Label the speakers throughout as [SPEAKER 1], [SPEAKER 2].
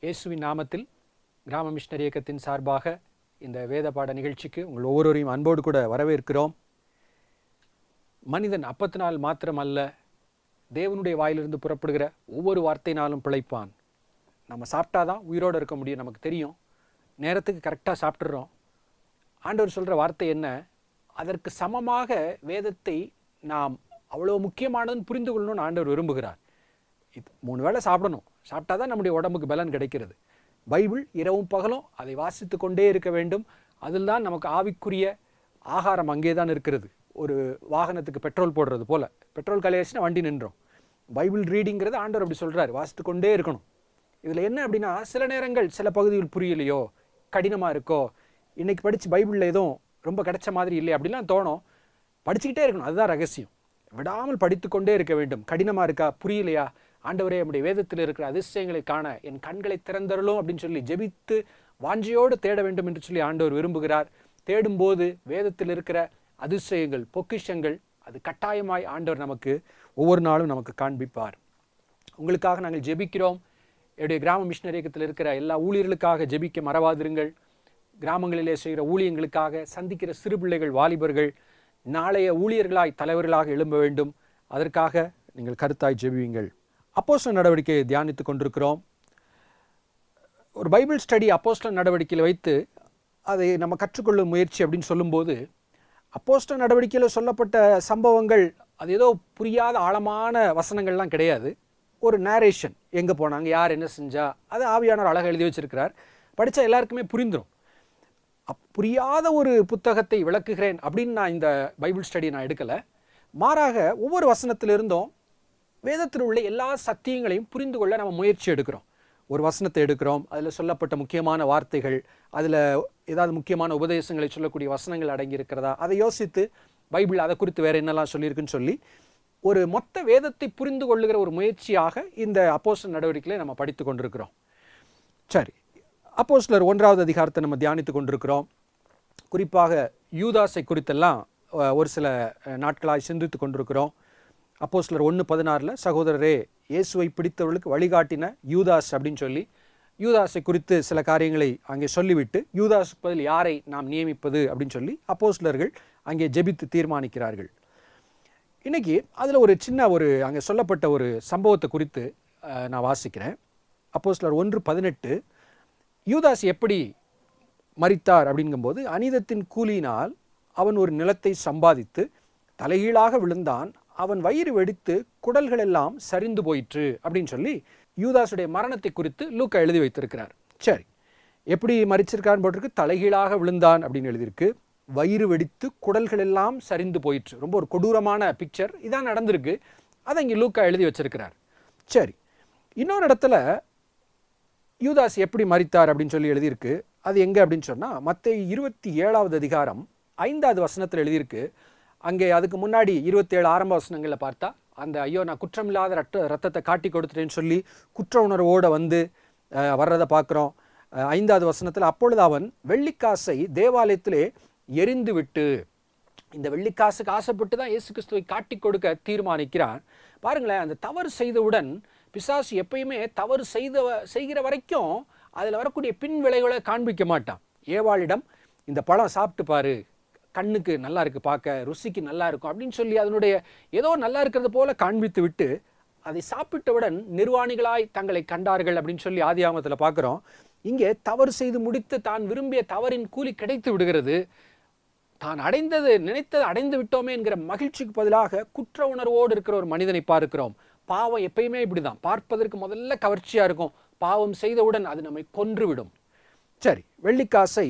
[SPEAKER 1] இயேசுவின் நாமத்தில் கிராம மிஷனரி இயக்கத்தின் சார்பாக இந்த வேத பாட நிகழ்ச்சிக்கு உங்கள் ஒவ்வொருவரையும் அன்போடு கூட வரவேற்கிறோம். மனிதன் அப்பத்தினால் மாத்திரமல்ல, தேவனுடைய வாயிலிருந்து புறப்படுகிற ஒவ்வொரு வார்த்தையினாலும் பிழைப்பான். நம்ம சாப்பிட்டாதான் உயிரோடு இருக்க முடியும். நமக்கு தெரியும், நேரத்துக்கு கரெக்டாக சாப்பிட்றோம். ஆண்டவர் சொல்கிற வார்த்தை என்ன? அதற்கு சமமாக வேதத்தை நாம் அவ்வளோ முக்கியமானதுன்னு புரிந்து கொள்ளணும்னு ஆண்டவர் விரும்புகிறார். 3 வேளை சாப்பிடணும், சாப்பிட்டா தான் நம்முடைய உடம்புக்கு பலன் கிடைக்கிறது. பைபிள் இரவும் பகலும் அதை வாசித்து கொண்டே இருக்க வேண்டும். அதில் தான் நமக்கு ஆவிக்குரிய ஆகாரம் அங்கே தான் இருக்கிறது. ஒரு வாகனத்துக்கு பெட்ரோல் போடுறது போல், பெட்ரோல் கலையாச்சுன்னா வண்டி நின்றோம். பைபிள் ரீடிங்கிறது ஆண்டவர் அப்படி சொல்கிறார், வாசித்து கொண்டே இருக்கணும். இதில் என்ன அப்படின்னா, சில நேரங்கள் சில பகுதிகள் புரியலையோ, கடினமாக இருக்கோ, இன்றைக்கி படித்து பைபிளில் எதுவும் ரொம்ப கிடைச்ச மாதிரி இல்லை அப்படிலாம் தோணும். படிச்சுக்கிட்டே இருக்கணும், அதுதான் ரகசியம். விடாமல் படித்து கொண்டே இருக்க வேண்டும். கடினமாக இருக்கா, புரியலையா, ஆண்டவரே நம்முடைய வேதத்தில் இருக்கிற அதிசயங்களை காண என் கண்களை திறந்தருளும் அப்படின்னு சொல்லி ஜெபித்து வாஞ்சியோடு தேட வேண்டும் என்று சொல்லி ஆண்டவர் விரும்புகிறார். தேடும்போது வேதத்தில் இருக்கிற அதிசயங்கள், பொக்கிஷங்கள் அது கட்டாயமாய் ஆண்டவர் நமக்கு ஒவ்வொரு நாளும் நமக்கு காண்பிப்பார். உங்களுக்காக நாங்கள் ஜெபிக்கிறோம். என்னுடைய கிராம மிஷனரி இயக்கத்தில் இருக்கிற எல்லா ஊழியர்களுக்காக ஜெபிக்க மறவாதிருங்கள். கிராமங்களிலே செய்கிற ஊழியங்களுக்காக, சந்திக்கிற சிறு பிள்ளைகள், வாலிபர்கள் நாளைய ஊழியர்களாய் தலைவர்களாக எழும்ப வேண்டும். அதற்காக நீங்கள் கருத்தாய் ஜெபியுங்கள். அப்போஸ்தலர் நடவடிக்கையை தியானித்து கொண்டிருக்கிறோம். ஒரு பைபிள் ஸ்டடி அப்போஸ்தலர் நடவடிக்கையில் வைத்து அதை நம்ம கற்றுக்கொள்ளும் முயற்சி அப்படின்னு சொல்லும்போது, அப்போஸ்தலர் நடவடிக்கையில் சொல்லப்பட்ட சம்பவங்கள் அது ஏதோ புரியாத ஆழமான வசனங்கள்லாம் கிடையாது. ஒரு நேரேஷன், எங்கே போனாங்க, யார் என்ன செஞ்சா, அது ஆவியானவர் அழகாக எழுதி வச்சிருக்கிறார். படித்தா எல்லாருக்குமே புரிந்துடும். புரியாத ஒரு புத்தகத்தை விளக்குகிறேன் அப்படின்னு நான் இந்த பைபிள் ஸ்டடி நான் எடுக்கலை. மாறாக ஒவ்வொரு வசனத்திலிருந்தும் வேதத்தில் உள்ள எல்லா சத்தியங்களையும் புரிந்து கொள்ள நம்ம முயற்சி எடுக்கிறோம். ஒரு வசனத்தை எடுக்கிறோம், அதில் சொல்லப்பட்ட முக்கியமான வார்த்தைகள், அதில் ஏதாவது முக்கியமான உபதேசங்களை சொல்லக்கூடிய வசனங்கள் அடங்கி இருக்கிறதா, அதை யோசித்து பைபிள் அதை குறித்து வேறு என்னெல்லாம் சொல்லியிருக்குன்னு சொல்லி ஒரு மொத்த வேதத்தை புரிந்து கொள்ளுகிற ஒரு முயற்சியாக இந்த அப்போஸ்தலர் நடவடிக்கைகளை நம்ம படித்து கொண்டிருக்கிறோம். சரி, அப்போஸ்தலர் 1வது அதிகாரத்தை நம்ம தியானித்து கொண்டிருக்கிறோம். குறிப்பாக யூதாஸை குறித்தெல்லாம் ஒரு சில நாட்களாக சிந்தித்து கொண்டிருக்கிறோம். அப்போஸ்தலர் 1:16 சகோதரரே, இயேசுவை பிடித்தவர்களுக்கு வழிகாட்டின யூதாஸ் அப்படின்னு சொல்லி யூதாஸை குறித்து சில காரியங்களை அங்கே சொல்லிவிட்டு, யூதாஸுக்கு பதில் யாரை நாம் நியமிப்பது அப்படின்னு சொல்லி அப்போஸ்தலர்கள் அங்கே ஜெபித்து தீர்மானிக்கிறார்கள். இன்றைக்கி அதில் ஒரு சின்ன அங்கே சொல்லப்பட்ட ஒரு சம்பவத்தை குறித்து நான் வாசிக்கிறேன். அப்போஸ்தலர் 1:18 யூதாஸ் எப்படி மரித்தார் அப்படிங்கும்போது, அநீதத்தின் கூலியினால் அவன் ஒரு நிலத்தை சம்பாதித்து தலைகீழாக விழுந்தான், அவன் வயிறு வெடித்து குடல்கள் எல்லாம் சரிந்து போயிற்று அப்படின்னு சொல்லி யூதாஸுடைய மரணத்தை குறித்து லூக்கா எழுதி வைத்திருக்கிறார். சரி, எப்படி மரிச்சிருக்கான்னு போட்டிருக்கு, தலைகீழாக விழுந்தான் அப்படின்னு எழுதியிருக்கு, வயிறு வெடித்து குடல்கள் எல்லாம் சரிந்து போயிற்று. ரொம்ப ஒரு கொடூரமான பிக்சர் இதான் நடந்திருக்கு. அதை இங்கே லூக்கா எழுதி வச்சிருக்கிறார். சரி, இன்னொரு இடத்துல யூதாஸ் எப்படி மரித்தார் அப்படின்னு சொல்லி எழுதியிருக்கு. அது எங்கே அப்படின்னு சொன்னால், மத்தேயு 27வது அதிகாரம் 5வது வசனத்தில் எழுதியிருக்கு. அங்கே அதுக்கு முன்னாடி 27 ஆரம்ப வசனங்களில் பார்த்தா, அந்த ஐயோ நான் குற்றமில்லாத ரத்தத்தை காட்டி கொடுத்துட்டேன்னு சொல்லி குற்ற உணர்வோடு வந்து வர்றதை பார்க்குறோம். 5வது வசனத்தில், அப்பொழுது அவன் வெள்ளிக்காசை தேவாலயத்திலே எரிந்து விட்டு, இந்த வெள்ளிக்காசுக்கு ஆசைப்பட்டு தான் இயேசு கிறிஸ்துவை காட்டி கொடுக்க தீர்மானிக்கிறான். பாருங்களேன், அந்த தவறு செய்தவுடன் பிசாசு எப்பயுமே தவறு செய்கிற வரைக்கும் அதில் வரக்கூடிய பின் விளைவுகளை காண்பிக்க மாட்டான். ஏவாளிடம் இந்த பழம் சாப்பிட்டு பாரு, கண்ணுக்கு நல்லா இருக்குது, பார்க்க ருசிக்கு நல்லா இருக்கும் அப்படின்னு சொல்லி அதனுடைய ஏதோ நல்லா இருக்கிறது போல காண்பித்து விட்டு, அதை சாப்பிட்டவுடன் நிர்வாணிகளாய் தங்களை கண்டார்கள் அப்படின்னு சொல்லி ஆதியாகமத்தில் பார்க்குறோம். இங்கே தவறு செய்து முடித்து தான் விரும்பிய தவறின் கூலி கிடைத்து விடுகிறது. தான் நினைத்தது அடைந்து விட்டோமே என்கிற மகிழ்ச்சிக்கு பதிலாக குற்ற உணர்வோடு இருக்கிற ஒரு மனிதனை பார்க்கிறோம். பாவம் எப்பயுமே இப்படிதான், பார்ப்பதற்கு முதல்ல கவர்ச்சியாக இருக்கும், பாவம் செய்தவுடன் அது நம்மை கொன்றுவிடும். சரி, வெள்ளிக்காசை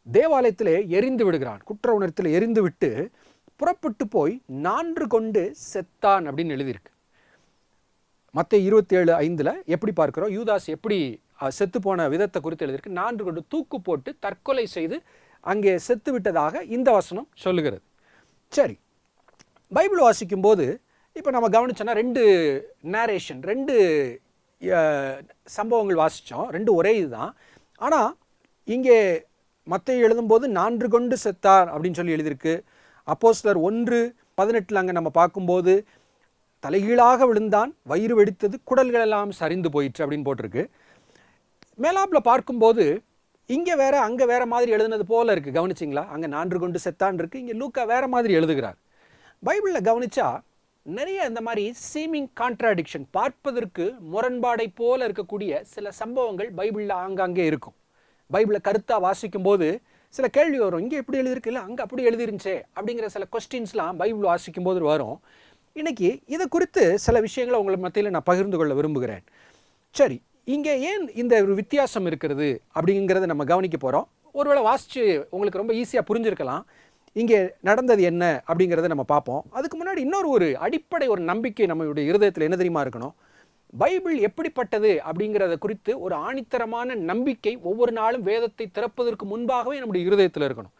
[SPEAKER 1] தேவாலயத்திலே எரிந்து விடுகிறான், குற்ற உணர்த்தில் எரிந்து விட்டு புறப்பட்டு போய் 4 கொண்டு செத்தான் அப்படின்னு எழுதியிருக்கு. மத்தேயு 27:5 எப்படி பார்க்கிறோம், யூதாஸ் எப்படி செத்து போன விதத்தை குறித்து எழுதியிருக்கு. 4 கொண்டு தூக்கு போட்டு தற்கொலை செய்து அங்கே செத்து விட்டதாக இந்த வசனம் சொல்லுகிறது. சரி, பைபிள் வாசிக்கும் போது இப்போ நம்ம கவனிச்சோன்னா 2 நேரேஷன், 2 சம்பவங்கள் வாசித்தோம், 2 ஒரே இதுதான். ஆனால் இங்கே மத்தேயு எழுதும்போது 4 கொண்டு செத்தார் அப்படின்னு சொல்லி எழுதியிருக்கு. அப்போஸ்தலர் 1:18 அங்கே நம்ம பார்க்கும்போது தலைகீழாக விழுந்தான், வயிறு வெடித்தது, குடல்கள் எல்லாம் சரிந்து போயிற்று அப்படின்னு போட்டிருக்கு. மேலாப்பில் பார்க்கும்போது இங்கே வேற அங்கே வேற மாதிரி எழுதுனது போல இருக்குது. கவனிச்சிங்களா? அங்கே 4 கொண்டு செத்தான் இருக்குது, இங்கே லூக்கா வேற மாதிரி எழுதுகிறார். பைபிளில் கவனிச்சா நிறைய இந்த மாதிரி சீமிங் கான்ட்ராடிக்ஷன், பார்ப்பதற்கு முரண்பாடை போல இருக்கக்கூடிய சில சம்பவங்கள் பைபிளில் ஆங்காங்கே இருக்கும். பைபிளை கருத்தாக வாசிக்கும் போது சில கேள்வி வரும். இங்கே எப்படி எழுதியிருக்கு, இல்லை அங்கே அப்படி எழுதிருந்துச்சே அப்படிங்கிற சில கொஸ்டின்ஸ்லாம் பைபிள் வாசிக்கும் போது வரும். இன்னைக்கு இதை குறித்து சில விஷயங்களை உங்களுக்கு மத்தியில் நான் பகிர்ந்து கொள்ள விரும்புகிறேன். சரி, இங்கே ஏன் இந்த ஒரு வித்தியாசம் இருக்கிறது அப்படிங்கிறத நம்ம கவனிக்க போகிறோம். ஒருவேளை வாசித்து உங்களுக்கு ரொம்ப ஈஸியாக புரிஞ்சிருக்கலாம் இங்கே நடந்தது என்ன அப்படிங்கிறத நம்ம பார்ப்போம். அதுக்கு முன்னாடி இன்னொரு அடிப்படை ஒரு நம்பிக்கை நம்மளுடைய இருதயத்தில் என்ன தெரியுமா இருக்கணும்? பைபிள் எப்படிப்பட்டது அப்படிங்கிறத குறித்து ஒரு ஆணித்தரமான நம்பிக்கை ஒவ்வொரு நாளும் வேதத்தை திறப்பதற்கு முன்பாகவே நம்முடைய இருதயத்தில் இருக்கணும்.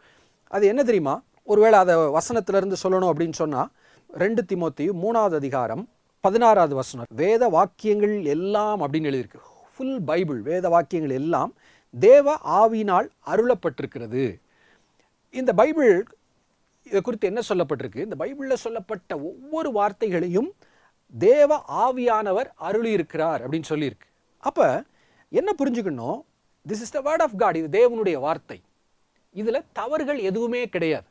[SPEAKER 1] அது என்ன தெரியுமா? ஒருவேளை அதை வசனத்திலிருந்து சொல்லணும் அப்படின்னு சொன்னால் 2 தீமோத்தேயு 3வது அதிகாரம் 16வது வசனம், வேத வாக்கியங்கள் எல்லாம் அப்படின்னு எழுதியிருக்கு. ஃபுல் பைபிள், வேத வாக்கியங்கள் எல்லாம் தேவ ஆவியினால் அருளப்பட்டிருக்கிறது. இந்த பைபிள் இதை குறித்து என்ன சொல்லப்பட்டிருக்கு? இந்த பைபிளில் சொல்லப்பட்ட ஒவ்வொரு வார்த்தைகளையும் தேவ ஆவியானவர் அருளி இருக்கிறார் அப்படின்னு சொல்லியிருக்கு. அப்போ என்ன புரிஞ்சுக்கணும்? This is the word of God. இது தேவனுடைய வார்த்தை. இதில் தவறுகள் எதுவுமே கிடையாது.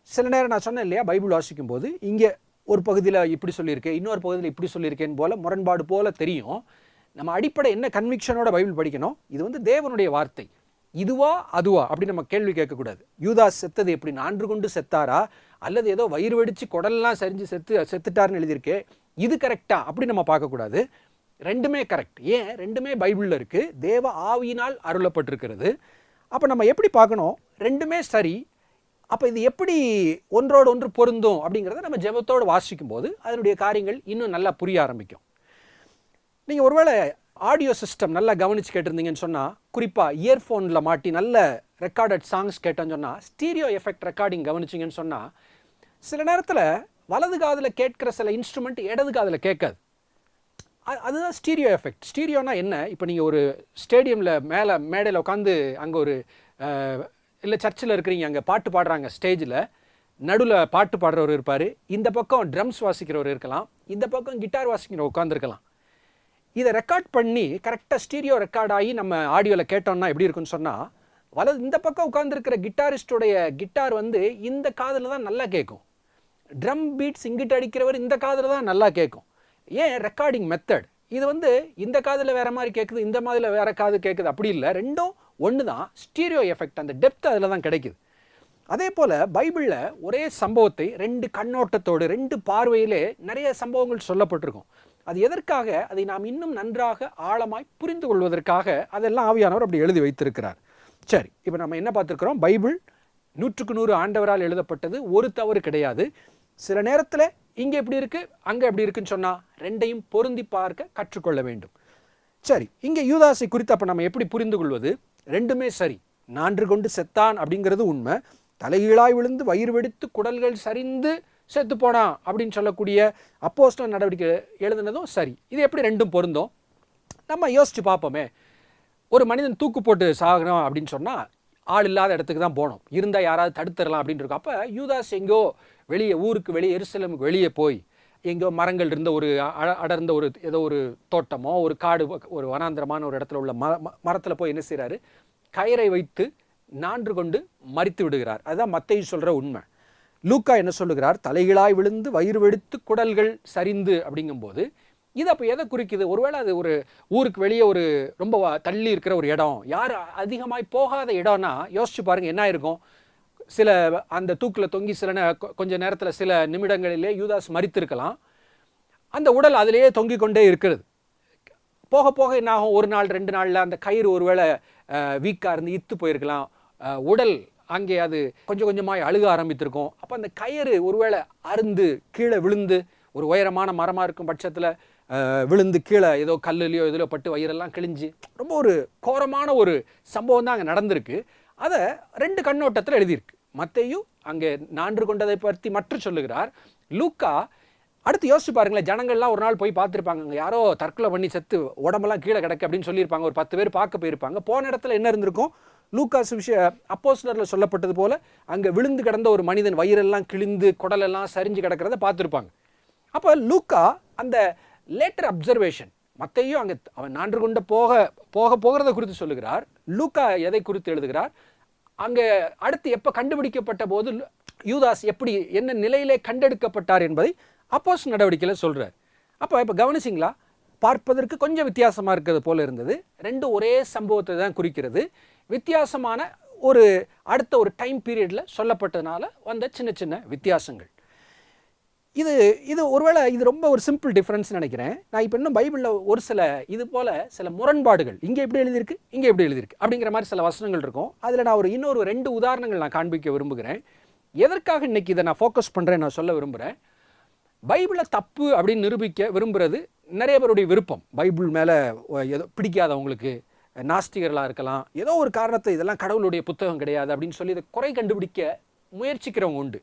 [SPEAKER 1] சில நேரம் நான் சொன்னேன் இல்லையா, பைபிள் வாசிக்கும் போது இங்கே ஒரு பகுதியில் இப்படி சொல்லியிருக்கேன், இன்னொரு பகுதியில் இப்படி சொல்லியிருக்கேன் போல முரண்பாடு போல தெரியும். நம்ம அடிப்படை என்ன கன்விக்ஷனோட பைபிள் படிக்கணும்? இது வந்து தேவனுடைய வார்த்தை. இதுவா அதுவா அப்படின்னு நம்ம கேள்வி கேட்கக்கூடாது. யூதாஸ் செத்தது எப்படி, 4 கொண்டு செத்தாரா, அல்லது ஏதோ வயிறு வெடிச்சு குடல்லாம் சரிஞ்சு செத்துட்டாருன்னு எழுதியிருக்கு, இது கரெக்டா அப்படி நம்ம பார்க்கக்கூடாது. ரெண்டுமே கரெக்ட். ஏன்? ரெண்டுமே பைபிளில் இருக்குது, தேவ ஆவியினால் அருளப்பட்டிருக்கிறது. அப்போ நம்ம எப்படி பார்க்கணும்? ரெண்டுமே சரி. அப்போ இது எப்படி ஒன்றோடு ஒன்று பொருந்தும் அப்படிங்கிறத நம்ம ஜெபத்தோடு வாசிக்கும் போது அதனுடைய காரியங்கள் இன்னும் நல்லா புரிய ஆரம்பிக்கும். நீங்கள் ஒருவேளை ஆடியோ சிஸ்டம் நல்லா கவனித்து கேட்டிருந்தீங்கன்னு சொன்னால், குறிப்பாக இயர்ஃபோனில் மாட்டி நல்ல ரெக்கார்டட் சாங்ஸ் கேட்டோன்னு சொன்னால், ஸ்டீரியோ எஃபெக்ட் ரெக்கார்டிங் கவனிச்சிங்கன்னு சொன்னால், சில நேரத்தில் வலது காதில் கேட்குற சில இன்ஸ்ட்ருமெண்ட் இடது காதில் கேட்காது. அதுதான் ஸ்டீரியோ எஃபெக்ட். ஸ்டீரியோனா என்ன? இப்போ நீங்கள் ஒரு ஸ்டேடியமில் மேடையில் உட்காந்து அங்கே ஒரு இல்லை சர்ச்சில் இருக்கிறீங்க, அங்கே பாட்டு பாடுறாங்க, ஸ்டேஜில் நடுவில் பாட்டு பாடுறவர் இருப்பார், இந்த பக்கம் ட்ரம்ஸ் வாசிக்கிறவர் இருக்கலாம், இந்த பக்கம் கிட்டார் வாசிக்கிறவர் உட்காந்துருக்கலாம். இதை ரெக்கார்ட் பண்ணி கரெக்டாக ஸ்டீரியோ ரெக்கார்ட் ஆகி நம்ம ஆடியோவில் கேட்டோம்னா எப்படி இருக்குன்னு சொன்னால், இந்த பக்கம் உட்காந்துருக்கிற கிட்டாரிஸ்டோடைய கிட்டார் வந்து இந்த காதில் தான் நல்லா கேட்கும், ட்ரம் பீட்ஸ் இங்கிட்ட அடிக்கிறவர் இந்த காதில் தான் நல்லா கேட்கும். ஏன்? Recording method. இது வந்து இந்த காதில் வேறு மாதிரி கேட்குது, இந்த மாதிரியில் வேறு காது கேட்குது, அப்படி இல்லை, ரெண்டும் ஒன்று தான். ஸ்டீரியோ எஃபெக்ட், அந்த டெப்த் அதில் தான் கிடைக்குது. அதே போல் பைபிளில் ஒரே சம்பவத்தை 2 கண்ணோட்டத்தோடு 2 பார்வையிலே நிறைய சம்பவங்கள் சொல்லப்பட்டிருக்கும். அது எதற்காக? அதை நாம் இன்னும் நன்றாக ஆழமாய் புரிந்து கொள்வதற்காக அதெல்லாம் ஆவியானவர் அப்படி எழுதி வைத்திருக்கிறார். சரி, இப்போ நம்ம என்ன பார்த்துருக்குறோம்? பைபிள் 100க்கு 100 ஆண்டவரால் எழுதப்பட்டது, ஒரு தவறு கிடையாது. சில நேரத்தில் இங்கே எப்படி இருக்குது அங்கே எப்படி இருக்குன்னு சொன்னால் ரெண்டையும் பொருந்தி பார்க்க கற்றுக்கொள்ள வேண்டும். சரி, இங்கே யூதாசை குறித்து அப்போ நம்ம எப்படி புரிந்து கொள்வது? ரெண்டுமே சரி. 4 கொண்டு செத்தான் அப்படிங்கிறது உண்மை, தலைகீழாய் விழுந்து வயிறு வெடித்து குடல்கள் சரிந்து செத்து போனான் அப்படின்னு சொல்லக்கூடிய அப்போஸ்தலர் நடவடிக்கை எழுதுனதும் சரி. இது எப்படி ரெண்டும் பொருந்தும்? நம்ம யோசித்து பார்ப்போமே. ஒரு மனிதன் தூக்கு போட்டு சாகணும் அப்படின்னு சொன்னால் ஆள் இல்லாத இடத்துக்கு தான் போகணும், இருந்தால் யாராவது தடுத்துடலாம் அப்படின்னு இருக்கும். அப்போ யூதாஸ் எங்கோ வெளியே, ஊருக்கு வெளியே, எருசலேமுக்கு வெளியே போய் எங்கேயோ மரங்கள் இருந்த ஒரு அடர்ந்த ஒரு ஏதோ ஒரு தோட்டமோ ஒரு காடு, ஒரு வனாந்திரமான ஒரு இடத்துல உள்ள மரத்தில் போய் என்ன செய்கிறாரு? கயிறை வைத்து 4 கொண்டு மரித்து விடுகிறார். அதுதான் மத்தேயு சொல்கிற உண்மை. லூக்கா என்ன சொல்லுகிறார்? தலைகீழாய் விழுந்து வயிறு வெடித்து குடல்கள் சரிந்து அப்படிங்கும்போது இது அப்போ எதை குறிக்குது? ஒருவேளை அது ஒரு ஊருக்கு வெளியே ஒரு ரொம்ப தள்ளி இருக்கிற ஒரு இடம், யார் அதிகமாய் போகாத இடம்னா யோசிச்சு பாருங்கள் என்ன இருக்கும்? சில அந்த தூக்கில் தொங்கி கொஞ்ச நேரத்தில் சில நிமிடங்களிலே யூதாஸ் மரித்திருக்கலாம். அந்த உடல் அதிலேயே தொங்கி கொண்டே இருக்கிறது. போக போக என்ன ஆகும்? 1 நாள் 2 நாளில் அந்த கயிறு ஒருவேளை வீக்காக இருந்து இத்து போயிருக்கலாம், உடல் அங்கே அது கொஞ்சம் கொஞ்சமாக அழுக ஆரம்பித்திருக்கும். அப்போ அந்த கயிறு ஒருவேளை அருந்து கீழே விழுந்து, ஒரு உயரமான மரமாக இருக்கும் பட்சத்தில் விழுந்து கீழே ஏதோ கல்லுலையோ இதில் பட்டு வயிறெல்லாம் கிழிஞ்சு ரொம்ப ஒரு கோரமான ஒரு சம்பவம் தான் அங்கே நடந்திருக்கு. அதை 2 கண்ணோட்டத்தில் எழுதியிருக்கு. மத்தேயு அங்கே 4 கொண்டதை பற்றி மற்ற சொல்லுகிறார். லூக்கா அடுத்து யோசிச்சு பாருங்களேன், ஜனங்கள்லாம் ஒரு நாள் போய் பார்த்துருப்பாங்க, அங்கே யாரோ தற்கொலை பண்ணி செத்து உடம்பெல்லாம் கீழே கிடக்கு அப்படின்னு சொல்லியிருப்பாங்க. ஒரு 10 பேர் பார்க்க போயிருப்பாங்க. போன இடத்துல என்ன இருந்திருக்கும்? லூக்கா அப்போஸ்தலரில் சொல்லப்பட்டது போல அங்கே விழுந்து கிடந்த ஒரு மனிதன் வயிறெல்லாம் கிழிந்து குடலெல்லாம் சரிஞ்சு கிடக்கிறத பார்த்துருப்பாங்க. அப்போ லூக்கா அந்த லேட்டர் அப்சர்வேஷன், மத்தேயு அங்கே அவன் நான்று கொண்ட போகிறத குறித்து சொல்லுகிறார். லூக்கா எதை குறித்து எழுதுகிறார்? அங்கே அடுத்து எப்போ கண்டுபிடிக்கப்பட்ட போது யூதாஸ் எப்படி என்ன நிலையிலே கண்டெடுக்கப்பட்டார் என்பதை அப்போஸ்தலர் நடவடிக்கையில் சொல்கிறார். இப்போ கவனிச்சிங்களா? பார்ப்பதற்கு கொஞ்சம் வித்தியாசமாக இருக்கிறது போல இருந்தது. ரெண்டும் ஒரே சம்பவத்தை தான் குறிக்கிறது. வித்தியாசமான அடுத்த ஒரு டைம் பீரியடில் சொல்லப்பட்டதுனால வந்த சின்ன சின்ன வித்தியாசங்கள். இது ஒருவேளை இது ரொம்ப ஒரு சிம்பிள் டிஃப்ரென்ஸ் நினைக்கிறேன். நான் இப்போ இன்னும் பைபிளில் ஒரு இது போல் சில முரண்பாடுகள், இங்கே எப்படி எழுதியிருக்கு, இங்கே எப்படி எழுதியிருக்கு அப்படிங்கிற மாதிரி சில வசனங்கள் இருக்கும். அதில் நான் இன்னொரு 2 உதாரணங்கள் நான் காண்பிக்க விரும்புகிறேன். எதற்காக இன்னைக்கு இதை நான் ஃபோக்கஸ் பண்ணுறேன், நான் சொல்ல விரும்புகிறேன். பைபிளை தப்பு அப்படின்னு நிரூபிக்க விரும்புகிறது நிறைய பேருடைய விருப்பம். பைபிள் மேலே ஏதோ பிடிக்காதவங்களுக்கு, நாஸ்திகர்களாக இருக்கலாம், ஏதோ ஒரு காரணத்தை இதெல்லாம் கடவுளுடைய புத்தகம் கிடையாது அப்படின்னு சொல்லி இதை குறை கண்டுபிடிக்க முயற்சிக்கிறவங்க உண்டு.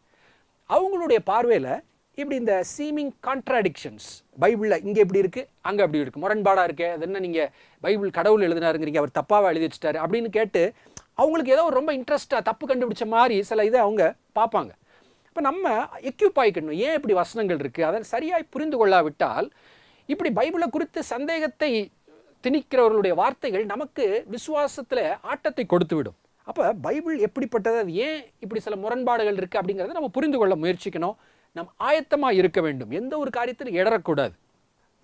[SPEAKER 1] அவங்களுடைய பார்வையில் இப்படி இந்த சீமிங் கான்ட்ராடிக்ஷன்ஸ், பைபிளில் இங்கே எப்படி இருக்குது, அங்கே அப்படி இருக்குது, முரண்பாடாக இருக்கே, அது என்ன நீங்கள் பைபிள் கடவுள் எழுதினாருங்கிறீங்க, அவர் தப்பாக எழுதி வச்சுட்டாரு அப்படின்னு கேட்டு அவங்களுக்கு ஏதோ ரொம்ப இன்ட்ரெஸ்ட்டாக தப்பு கண்டுபிடிச்ச மாதிரி சில இதை அவங்க பார்ப்பாங்க. இப்போ நம்ம எக்யூப் ஆகிக்கணும், ஏன் இப்படி வசனங்கள் இருக்குது, அதை சரியாய் புரிந்து கொள்ளாவிட்டால் இப்படி பைபிளை குறித்து சந்தேகத்தை திணிக்கிறவர்களுடைய வார்த்தைகள் நமக்கு விசுவாசத்தில் ஆட்டத்தை கொடுத்து விடும். அப்போ பைபிள் எப்படிப்பட்டது, அது ஏன் இப்படி சில முரண்பாடுகள் இருக்குது அப்படிங்கிறத நம்ம புரிந்து கொள்ள முயற்சிக்கணும். நம் ஆயத்தமாக இருக்க வேண்டும், எந்த ஒரு காரியத்தில் இடறக்கூடாது.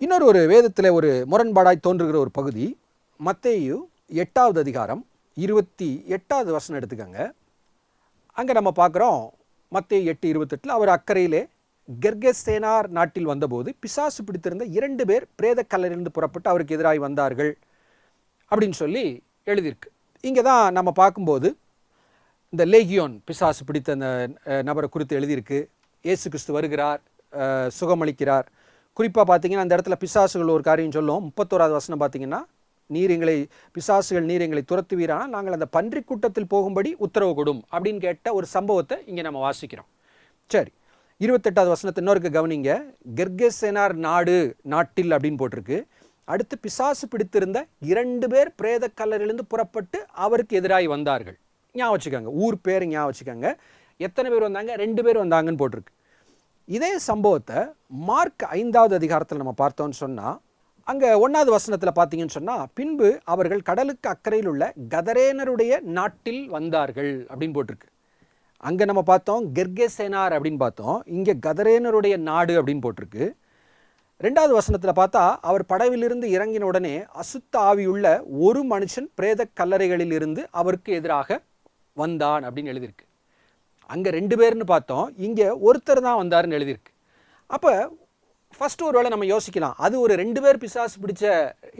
[SPEAKER 1] இன்னொரு வேதத்தில் ஒரு முரண்பாடாய் தோன்றுகிற ஒரு பகுதி மத்தேயு 8வது அதிகாரம் 28வது வசனம் எடுத்துக்கங்க. அங்கே நம்ம பார்க்குறோம் மத்தேயு 8:28 அவர் அக்கறையிலே கெர்கெசேனார் நாட்டில் வந்தபோது பிசாசு பிடித்திருந்த 2 பேர் பிரேத கல்லறையிலிருந்து புறப்பட்டு அவருக்கு எதிராக வந்தார்கள் அப்படின்னு சொல்லி எழுதியிருக்கு. இங்கே தான் நம்ம பார்க்கும்போது இந்த லேகியோன் பிசாசு பிடித்த அந்த நபரை குறித்து எழுதியிருக்கு. இயேசு கிறிஸ்து வருகிறார், சுகமளிக்கிறார். குறிப்பாக பார்த்தீங்கன்னா அந்த இடத்துல பிசாசுகள் ஒரு காரியம் சொல்லும். 31வது வசனம் பார்த்தீங்கன்னா, பிசாசுகள் நீர் எங்களை துரத்துவீரானால் நாங்கள் அந்த பன்றி கூட்டத்தில் போகும்படி உத்தரவு கொடும் அப்படின்னு கேட்ட ஒரு சம்பவத்தை இங்கே நம்ம வாசிக்கிறோம். சரி, 28வது வசனத்தை இன்னொருக்கு கவனிங்க. கெர்கெசேனார் நாட்டில் அப்படின்னு போட்டிருக்கு. அடுத்து பிசாசு பிடித்திருந்த 2 பேர் பிரேத கல்லறையிலிருந்து புறப்பட்டு அவருக்கு எதிராகி வந்தார்கள். ஞாபகம் வச்சுக்கோங்க, ஊர் பேர் ஞாபகம் வச்சுக்கோங்க. எத்தனை பேர் வந்தாங்க? 2 பேர் வந்தாங்கன்னு போட்டிருக்கு. இதே சம்பவத்தை மார்க் 5வது அதிகாரத்தில் நம்ம பார்த்தோம்னு சொன்னால், அங்கே 1வது வசனத்தில் பார்த்தீங்கன்னு சொன்னால், பின்பு அவர்கள் கடலுக்கு அக்கறையில் உள்ள கதரேனருடைய நாட்டில் வந்தார்கள் அப்படின்னு போட்டிருக்கு. அங்கே நம்ம பார்த்தோம் கெர்கெசேனார் அப்படின்னு பார்த்தோம், இங்கே கதரேனருடைய நாடு அப்படின்னு போட்டிருக்கு. 2வது வசனத்தில் பார்த்தா அவர் படவிலிருந்து இறங்கின உடனே அசுத்த ஆவியுள்ள ஒரு மனுஷன் பிரேத கல்லறைகளில் இருந்து அவருக்கு எதிராக வந்தான் அப்படின்னு எழுதியிருக்கு. அங்கே 2 பேர்னு பார்த்தோம், இங்கே ஒருத்தர் தான் வந்தாருன்னு எழுதியிருக்கு. அப்போ ஃபஸ்ட்டு ஒரு வேளை நம்ம யோசிக்கலாம், அது ஒரு 2 பேர் பிசாசு பிடிச்ச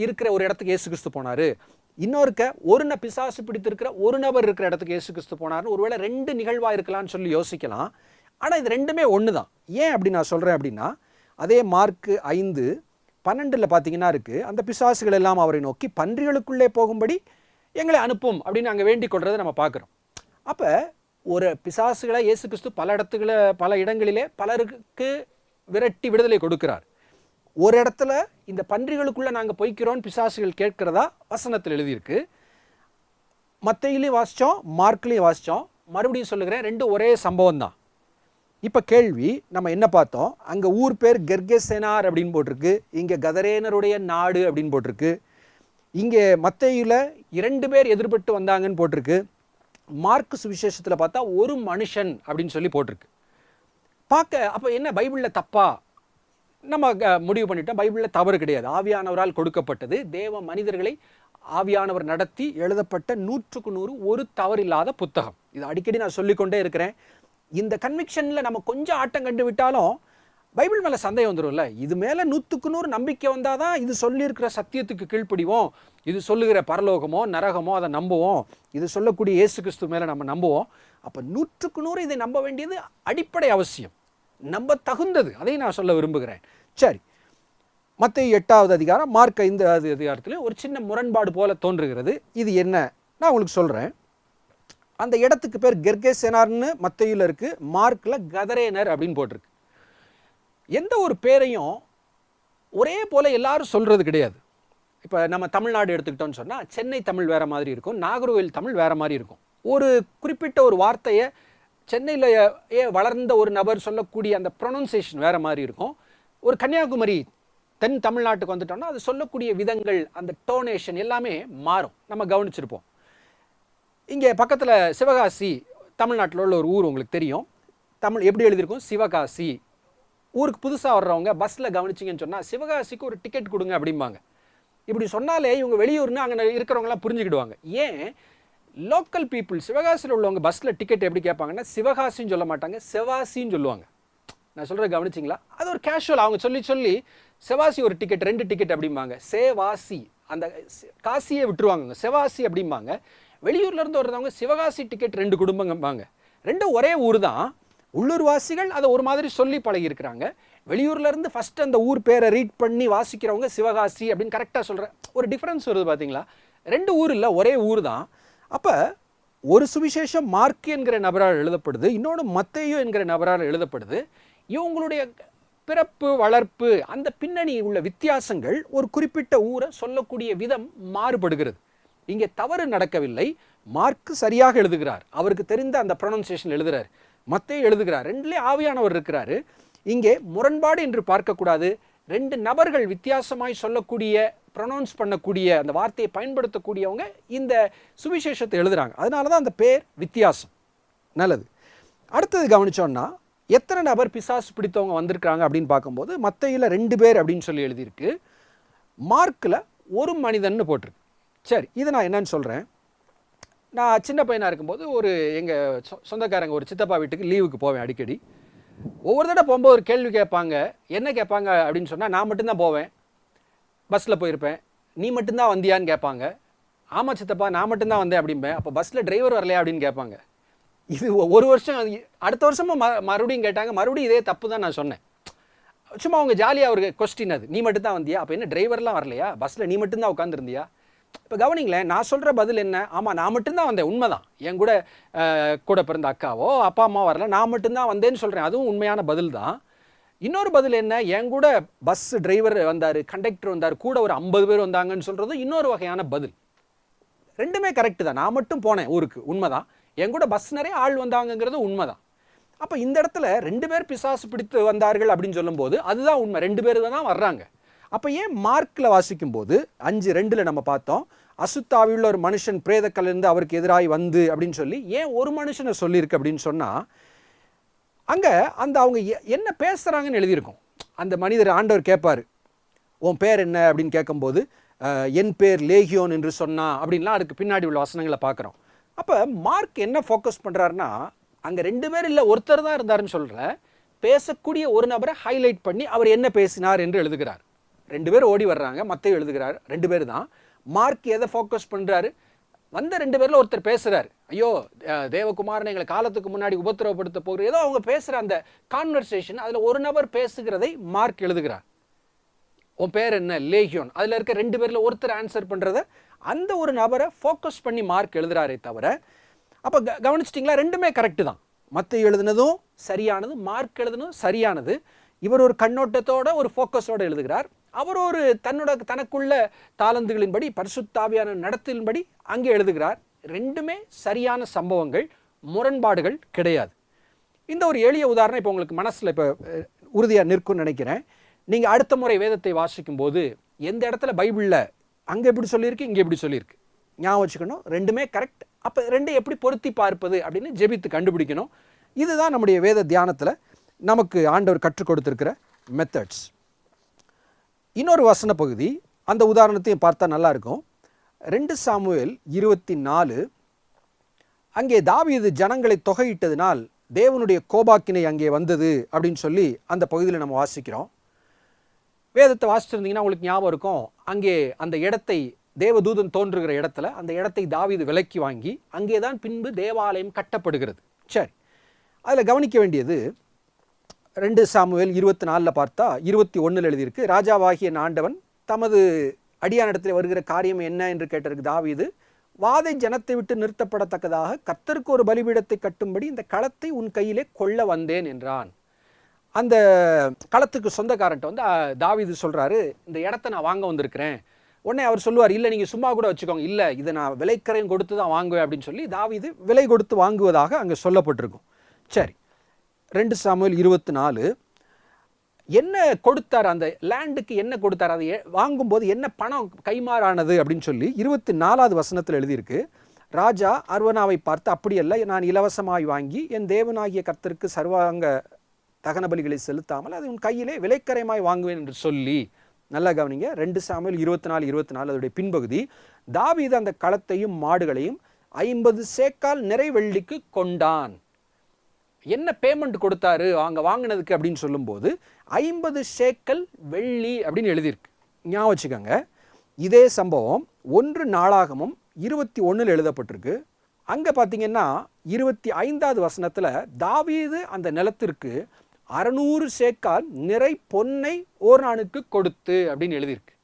[SPEAKER 1] இருக்கிற ஒரு இடத்துக்கு இயேசு கிறிஸ்து போனார், இன்னொருக்க பிசாசு பிடித்திருக்கிற ஒரு நபர் இருக்கிற இடத்துக்கு இயேசு கிறிஸ்து போனார்னு ஒருவேளை 2 நிகழ்வாக இருக்கலாம்னு சொல்லி யோசிக்கலாம். ஆனால் இது 2மே ஒன்று தான். ஏன் அப்படி நான் சொல்கிறேன் அப்படின்னா, அதே மார்க் 5:12 பார்த்தீங்கன்னா இருக்குது, அந்த பிசாசுகள் எல்லாம் அவரை நோக்கி பன்றிகளுக்குள்ளே போகும்படி எங்களை அனுப்பும் அப்படின்னு அங்கே வேண்டிக் கொள்றதை நம்ம பார்க்குறோம். அப்போ ஒரு பிசாசுகளை இயேசு கிறிஸ்து பல இடங்களிலே பலருக்கு விரட்டி விடுதலை கொடுக்கிறார். ஒரு இடத்துல இந்த பன்றிகளுக்குள்ளே நாங்கள் போய்க்கிறோன்னு பிசாசுகள் கேட்கிறதா வசனத்தில் எழுதியிருக்கு. மத்தேயுலையும் வாசித்தோம், மார்க்லையும் வாசித்தோம். மறுபடியும் சொல்லுகிறேன், 2 ஒரே சம்பவம் தான். இப்போ கேள்வி நம்ம என்ன பார்த்தோம்? அங்கே ஊர் பேர் கெர்கெசேனார் அப்படின்னு போட்டிருக்கு, இங்கே கதரேனருடைய நாடு அப்படின்னு போட்டிருக்கு. இங்கே மத்தேயுல 2 பேர் எதிர்பட்டு வந்தாங்கன்னு போட்டிருக்கு. மார்க் சுவிசேஷத்தில் பார்த்தா ஒரு மனுஷன் அப்படின்னு சொல்லி போட்டிருக்கு. அப்போ என்ன பைபிளில் தப்பா? நம்ம முடிவு பண்ணிட்டோம், பைபிளில் தவறு கிடையாது. ஆவியானவரால் கொடுக்கப்பட்டது, தேவ மனிதர்களை ஆவியானவர் நடத்தி எழுதப்பட்ட 100க்கு 100 ஒரு தவறில்லாத புத்தகம். இது அடிக்கடி நான் சொல்லிக்கொண்டே இருக்கிறேன். இந்த கன்விக்ஷனில் நம்ம கொஞ்சம் ஆட்டம் கண்டு விட்டாலும் பைபிள் மேலே சந்தேகம் வந்துடும்ல. இது மேலே 100க்கு 100 நம்பிக்கை வந்தால் தான் இது சொல்லியிருக்கிற சத்தியத்துக்கு கீழ்ப்படிவோம், இது சொல்லுகிற பரலோகமோ நரகமோ அதை நம்புவோம், இது சொல்லக்கூடிய இயேசு கிறிஸ்து மேலே நம்ம நம்புவோம். அப்போ 100க்கு 100 இதை நம்ப வேண்டியது அடிப்படை அவசியம், நம்ப தகுந்தது. அதை நான் சொல்ல விரும்புகிறேன். சரி, மத்தேயு 8வது அதிகாரம் மார்க் 5வது அதிகாரத்தில் ஒரு சின்ன முரண்பாடு போல தோன்றுகிறது. இது என்ன நான் உங்களுக்கு சொல்கிறேன். அந்த இடத்துக்கு பேர் கெர்கெசேனார்னு மத்தேயுல இருக்குது, மார்க்கில் கதரேனர் அப்படின்னு போட்டிருக்கு. எந்த ஒரு பேரையும் ஒரே போல் எல்லாரும் சொல்கிறது கிடையாது. இப்போ நம்ம தமிழ்நாடு எடுத்துக்கிட்டோன்னு சொன்னால் சென்னை தமிழ் வேறு மாதிரி இருக்கும், நாகர்கோவில் தமிழ் வேறு மாதிரி இருக்கும். ஒரு குறிப்பிட்ட ஒரு வார்த்தையை சென்னையில் வளர்ந்த ஒரு நபர் சொல்லக்கூடிய அந்த ப்ரொனன்சியேஷன் வேறு மாதிரி இருக்கும். ஒரு கன்னியாகுமரி தென் தமிழ்நாட்டுக்கு வந்துட்டோம்னா அது சொல்லக்கூடிய விதங்கள், அந்த டோனேஷன் எல்லாமே மாறும். நம்ம கவனிச்சிருப்போம். இங்கே பக்கத்தில் சிவகாசி, தமிழ்நாட்டில் உள்ள ஒரு ஊர் உங்களுக்கு தெரியும். தமிழ் எப்படி எழுதியிருக்கும்? சிவகாசி. ஊருக்கு புதுசாக வர்றவங்க பஸ்ஸில் கவனிச்சிங்கன்னு சொன்னால் சிவகாசிக்கு ஒரு டிக்கெட் கொடுங்க அப்படிம்பாங்க. இப்படி சொன்னாலே இவங்க வெளியூர்னு அங்கே இருக்கிறவங்களாம் புரிஞ்சுக்கிடுவாங்க. ஏன்? லோக்கல் பீப்புள் சிவகாசியில் உள்ளவங்க பஸ்ஸில் டிக்கெட் எப்படி கேட்பாங்கன்னா சிவகாசின்னு சொல்ல மாட்டாங்க, செவாசின்னு சொல்லுவாங்க. நான் சொல்கிறத கவனிச்சிங்களா? அது ஒரு கேஷுவல். அவங்க சொல்லி செவாசி ஒரு டிக்கெட், 2 டிக்கெட் அப்படிம்பாங்க. சேவாசி, அந்த காசியை விட்டுருவாங்க, செவாசி அப்படிம்பாங்க. வெளியூர்லேருந்து வர்றவங்க சிவகாசி டிக்கெட் 2 குடும்பங்கம்பாங்க. ரெண்டும் ஒரே ஊர் தான். உள்ளூர்வாசிகள் அதை ஒரு மாதிரி சொல்லி பழகியிருக்கிறாங்க. வெளியூர்லேருந்து ஃபஸ்ட்டு அந்த ஊர் பேரை ரீட் பண்ணி வாசிக்கிறவங்க சிவகாசி அப்படின்னு கரெக்டாக சொல்கிற ஒரு டிஃப்ரென்ஸ் வருது பார்த்தீங்களா? 2 ஊர் இல்லை, ஒரே ஊர் தான். அப்போ ஒரு சுவிசேஷம் மார்க் என்கிற நபரால் எழுதப்படுது, இன்னொன்று மத்தேயு என்கிற நபரால் எழுதப்படுது. இவங்களுடைய பிறப்பு, வளர்ப்பு, அந்த பின்னணி உள்ள வித்தியாசங்கள் ஒரு குறிப்பிட்ட ஊரை சொல்லக்கூடிய விதம் மாறுபடுகிறது. இங்கே தவறு நடக்கவில்லை. மார்க் சரியாக எழுதுகிறார், அவருக்கு தெரிந்த அந்த ப்ரொனன்சியேஷன் எழுதுகிறார். மத்தேயு எழுதுகிறார், 2லேயும் ஆவியானவர் இருக்கிறாரு. இங்கே முரண்பாடு என்று பார்க்கக்கூடாது. 2 நபர்கள் வித்தியாசமாய் சொல்லக்கூடிய, ப்ரொனவுன்ஸ் பண்ணக்கூடிய, அந்த வார்த்தையை பயன்படுத்தக்கூடியவங்க இந்த சுவிசேஷத்தை எழுதுகிறாங்க. அதனால தான் அந்த பேர் வித்தியாசம். நல்லது. அடுத்தது கவனிச்சோன்னா, எத்தனை நபர் பிசாசு பிடித்தவங்க வந்திருக்காங்க அப்படின்னு பார்க்கும்போது மத்தேயுல 2 பேர் அப்படின்னு சொல்லி எழுதியிருக்கு. மார்க்கில் ஒரு மனிதன்னு போட்டிருக்கு. சரி, இதை நான் என்னன்னு சொல்கிறேன். நான் சின்ன பையனாக இருக்கும்போது ஒரு எங்கள் சொந்தக்காரங்க ஒரு சித்தப்பா வீட்டுக்கு லீவுக்கு போவேன் அடிக்கடி. ஒவ்வொரு தடவை போகும்போது ஒரு கேள்வி கேட்பாங்க. என்ன கேட்பாங்க அப்படின்னு சொன்னால், நான் மட்டும்தான் போவேன், பஸ்ஸில் போயிருப்பேன், நீ மட்டும்தான் வந்தியான்னு கேட்பாங்க. ஆமாம் சித்தப்பா, நான் மட்டும்தான் வந்தேன் அப்படிம்பேன். அப்போ பஸ்ஸில் டிரைவர் வரலையா அப்படின்னு கேட்பாங்க. இது ஒரு வருஷம், அடுத்த வருஷமும் மறுபடியும் கேட்டாங்க. மறுபடியும் இதே தப்பு தான் நான் சொன்னேன். சும்மா அவங்க ஜாலியாக ஒரு கொஸ்டின் அது, நீ மட்டும்தான் வந்தியா, அப்போ என்ன டிரைவர்லாம் வரலையா, பஸ்ஸில் நீ மட்டும்தான் உட்காந்துருந்தியா? இப்போ கவனிங்களேன், நான் சொல்கிற பதில் என்ன? ஆமாம், நான் மட்டும்தான் வந்தேன், உண்மைதான். என் கூட பிறந்த அக்காவோ அப்பா அம்மா வரல, நான் மட்டும்தான் வந்தேன்னு சொல்கிறேன், அதுவும் உண்மையான பதில் தான். இன்னொரு பதில் என்ன? என் கூட பஸ் டிரைவர் வந்தார், கண்டக்டர் வந்தார், கூட ஒரு 50 பேர் வந்தாங்கன்னு சொல்கிறது இன்னொரு வகையான பதில். 2மே கரெக்டு தான். நான் மட்டும் போனேன் ஊருக்கு, உண்மைதான். என் கூட பஸ் நிறைய ஆள் வந்தாங்கங்கிறது உண்மைதான். அப்போ இந்த இடத்துல 2 பேர் பிசாசு பிடித்து வந்தார்கள் அப்படின்னு சொல்லும்போது அதுதான் உண்மை, 2 பேர் தான் வர்றாங்க. அப்போ ஏன் மார்க்கில் வாசிக்கும்போது 5:2 நம்ம பார்த்தோம், அசுத்தாவியுள்ள ஒரு மனுஷன் பிரேதக்கல்லிருந்து அவருக்கு எதிராகி வந்து அப்படின்னு சொல்லி ஏன் ஒரு மனுஷனை சொல்லியிருக்கு அப்படின்னு சொன்னால், அங்கே அந்த அவங்க என்ன பேசுகிறாங்கன்னு எழுதியிருக்கும். அந்த மனிதர் ஆண்டவர் கேட்பார், உன் பேர் என்ன அப்படின்னு கேட்கும்போது, என் பேர் லேகியோன் என்று சொன்னா அப்படின்லாம் அதுக்கு பின்னாடி உள்ள வசனங்களை பார்க்குறோம். அப்போ மார்க் என்ன ஃபோக்கஸ் பண்ணுறாருன்னா, அங்கே 2 பேர் இல்லை, ஒருத்தர் தான் இருந்தாருன்னு சொல்கிற பேசக்கூடிய ஒரு நபரை ஹைலைட் பண்ணி அவர் என்ன பேசினார் என்று எழுதுகிறார். 2 பேர் ஓடி வர்றாங்க, மத்தேயு எழுதுகிறார், 2 பேர் தான். மார்க் எதை ஃபோக்கஸ் பண்ணுறாரு? வந்த 2 பேரில் ஒருத்தர் பேசுகிறார், ஐயோ தேவகுமாரனை எங்களை காலத்துக்கு முன்னாடி உபத்திரவப்படுத்த போகிற ஏதோ அவங்க பேசுகிற அந்த கான்வர்சேஷன், அதில் ஒரு நபர் பேசுகிறதை மார்க் எழுதுகிறார். உன் பேர் என்ன? லேகியோன். அதில் இருக்க 2 பேரில் ஒருத்தர் ஆன்சர் பண்ணுறத அந்த ஒரு நபரை ஃபோக்கஸ் பண்ணி மார்க் எழுதுகிறாரே தவிர, அப்போ கவனிச்சிட்டிங்களா? 2மே கரெக்டு தான். மத்தேயு எழுதுனதும் சரியானது, மார்க் எழுதுனதும் சரியானது. இவர் ஒரு கண்ணோட்டத்தோட ஒரு ஃபோக்கஸோடு எழுதுகிறார். அவர் ஒரு தனக்குள்ள தாளந்துகளின்படி, பரிசுத்த ஆவியான நடத்தின்படி அங்கே எழுதுகிறார். 2மே சரியான சம்பவங்கள், முரண்பாடுகள் கிடையாது. இந்த ஒரு எளிய உதாரணம் இப்போ உங்களுக்கு மனசில் இப்போ உறுதியாக நிற்கும்னு நினைக்கிறேன். நீங்கள் அடுத்த முறை வேதத்தை வாசிக்கும் போது எந்த இடத்துல பைபிளில் அங்கே எப்படி சொல்லியிருக்கு, இங்கே எப்படி சொல்லியிருக்கு ஞாபகம் வச்சுக்கணும். 2மே கரெக்ட். அப்போ 2 எப்படி பொருத்தி பார்ப்பது அப்படின்னு ஜெபித்து கண்டுபிடிக்கணும். இதுதான் நம்முடைய வேத தியானத்தில் நமக்கு ஆண்டவர் கற்றுக் கொடுத்திருக்கிற மெத்தட்ஸ். இன்னொரு வசன பகுதி, அந்த உதாரணத்தையும் பார்த்தா நல்லாயிருக்கும். 2 சாமுவேல் 24, அங்கே தாவீது ஜனங்களை தொகையிட்டதினால் தேவனுடைய கோபாக்கினை அங்கே வந்தது அப்படின்னு சொல்லி அந்த பகுதியில் நம்ம வாசிக்கிறோம். வேதத்தை வாசிச்சிருந்தீங்கன்னா உங்களுக்கு ஞாபகம் இருக்கும், அங்கே அந்த இடத்தை, தேவதூதன் தோன்றுகிற இடத்துல அந்த இடத்தை தாவீது விலைக்கு வாங்கி அங்கே தான் பின்பு தேவாலயம் கட்டப்படுகிறது. சரி, அதில் கவனிக்க வேண்டியது 2 சாமுவேல் 24 பார்த்தா 21 எழுதியிருக்கு, ராஜாவாகிய ஆண்டவன் தமது அடியானிடத்தில் வருகிற காரியம் என்ன என்று கேட்டிருக்கு தாவீது, வாதை ஜனத்தை விட்டு நிறுத்தப்படத்தக்கதாக கர்த்தருக்கு ஒரு பலிபீடத்தை கட்டும்படி இந்த களத்தை உன் கையிலே கொள்ள வந்தேன் என்றான். அந்த களத்துக்கு சொந்தக்காரன்ட்ட வந்து தாவீது சொல்கிறாரு, இந்த இடத்த நான் வாங்க வந்திருக்கிறேன். உடனே அவர் சொல்லுவார், இல்லை நீங்கள் சும்மா கூட வச்சுக்கோங்க, இல்லை இதை நான் விலைக்கரையும் கொடுத்து தான் வாங்குவேன் அப்படின்னு சொல்லி தாவீது விலை கொடுத்து வாங்குவதாக அங்கே சொல்லப்பட்டிருக்கும். சரி, 2 சாமுவேல் 24 என்ன கொடுத்தார், அந்த லேண்டுக்கு என்ன கொடுத்தார், அதை வாங்கும்போது என்ன பணம் கைமாறானது அப்படின்னு சொல்லி 24வது வசனத்தில் எழுதியிருக்கு. ராஜா அர்வனாவை பார்த்து, அப்படியல்ல, நான் இலவசமாய் வாங்கி என் தேவனாகிய கர்த்தருக்கு சர்வாங்க தகன பலிகளை செலுத்தாமல் அது உன் கையிலே விலைக்கரைமாய் வாங்குவேன் என்று சொல்லி. நல்லா கவனிங்க, 2 சாமுவேல் 24 அதோடைய பின்பகுதி. தாவீது அந்த களத்தையும் மாடுகளையும் 50 சேக்கால் நிறை வெள்ளிக்கு கொண்டான். என்ன பேமெண்ட் கொடுத்தாரு அங்கே வாங்கினதுக்கு அப்படின்னு சொல்லும்போது 50 சேக்கல் வெள்ளி அப்படின்னு எழுதியிருக்கு. ஞாபகம் வச்சுக்கோங்க. இதே சம்பவம் 1 நாளாகமும் 21 எழுதப்பட்டிருக்கு. அங்கே பார்த்தீங்கன்னா 25வது வசனத்தில் தாவீது அந்த நிலத்திற்கு 600 சேக்கால் நிறை பொன்னை ஓர்னானுக்கு கொடுத்து அப்படின்னு எழுதியிருக்கு.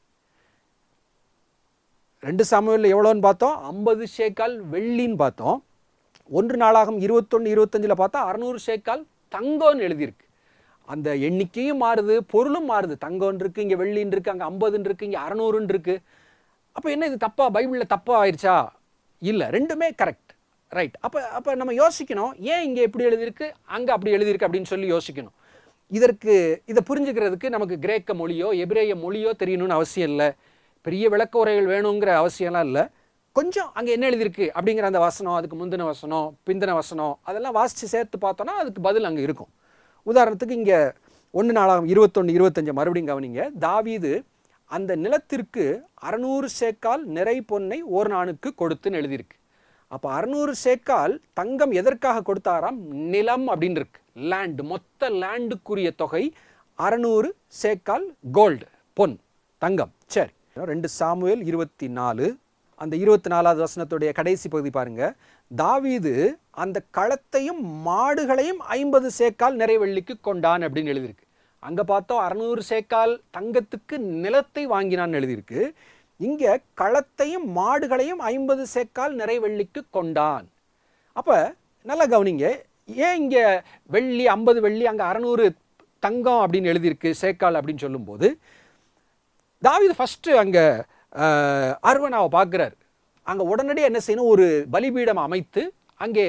[SPEAKER 1] 2 சாமுவேலில் எவ்வளோன்னு பார்த்தோம், 50 சேக்கால் வெள்ளின்னு பார்த்தோம். 1 நாளாகம் 21-25 பார்த்தா 600 சேக்கால் தங்கம்னு எழுதியிருக்கு. அந்த எண்ணிக்கையும் மாறுது, பொருளும் மாறுது. தங்கம்னு இருக்குது, இங்கே வெள்ளின்னு இருக்குது, அங்கே 50 இருக்குது, இங்கே 600 இருக்குது. அப்போ என்ன இது தப்பா, பைபிளில் தப்பா ஆயிடுச்சா? இல்லை, ரெண்டுமே கரெக்ட், ரைட். அப்போ நம்ம யோசிக்கணும், ஏன் இங்கே எப்படி எழுதியிருக்கு அங்கே அப்படி எழுதியிருக்கு அப்படின்னு சொல்லி யோசிக்கணும். இதை புரிஞ்சுக்கிறதுக்கு நமக்கு கிரேக்க மொழியோ எபிரேய மொழியோ தெரியணும்னு அவசியம் இல்லை. பெரிய விளக்க உரைகள் வேணுங்கிற அவசியம்லாம் இல்லை. கொஞ்சம் அங்கே என்ன எழுதியிருக்கு அப்படிங்கிற அந்த வசனம், அதுக்கு முந்தின வசனம், பிந்தின வசனம், அதெல்லாம் வாசித்து சேர்த்து பார்த்தோன்னா அதுக்கு பதில் அங்கே இருக்கும். உதாரணத்துக்கு இங்கே 1 நாளாகம் 21-25 மறுபடியும் கவனிங்க. தாவீது அந்த நிலத்திற்கு 600 சேக்கால் நிறை பொன்னை ஓர்னானுக்கு கொடுத்துன்னு எழுதியிருக்கு. அப்போ 600 சேக்கால் தங்கம் எதற்காக கொடுத்தாராம்? நிலம் அப்படின்னு இருக்கு, லேண்ட். மொத்த லேண்டுக்குரிய தொகை 600 சேக்கால் கோல்டு, பொன், தங்கம். சரி, 2 சாமுவேல் 24 அந்த 24வது வசனத்துடைய கடைசி பகுதி பாருங்க. தாவீது அந்த களத்தையும் மாடுகளையும் 50 சேக்கால் நிறை வெள்ளிக்கு கொண்டான் அப்படின்னு எழுதியிருக்கு. அங்கே பார்த்தோம் 600 சேக்கால் தங்கத்துக்கு நிலத்தை வாங்கினான்னு எழுதியிருக்கு. இங்கே களத்தையும் மாடுகளையும் 50 சேக்கால் நிறை வெள்ளிக்கு கொண்டான். அப்போ நல்லா கவனிங்க, ஏன் இங்கே வெள்ளி 50 வெள்ளி, அங்கே 600 தங்கம் அப்படின்னு எழுதியிருக்கு சேக்கால் அப்படின்னு சொல்லும்போது, தாவீது ஃபஸ்ட்டு அங்கே அர்வனாவை பார்க்குறாரு. அங்கே உடனடியாக என்ன செய்யணும், ஒரு பலிபீடம் அமைத்து அங்கே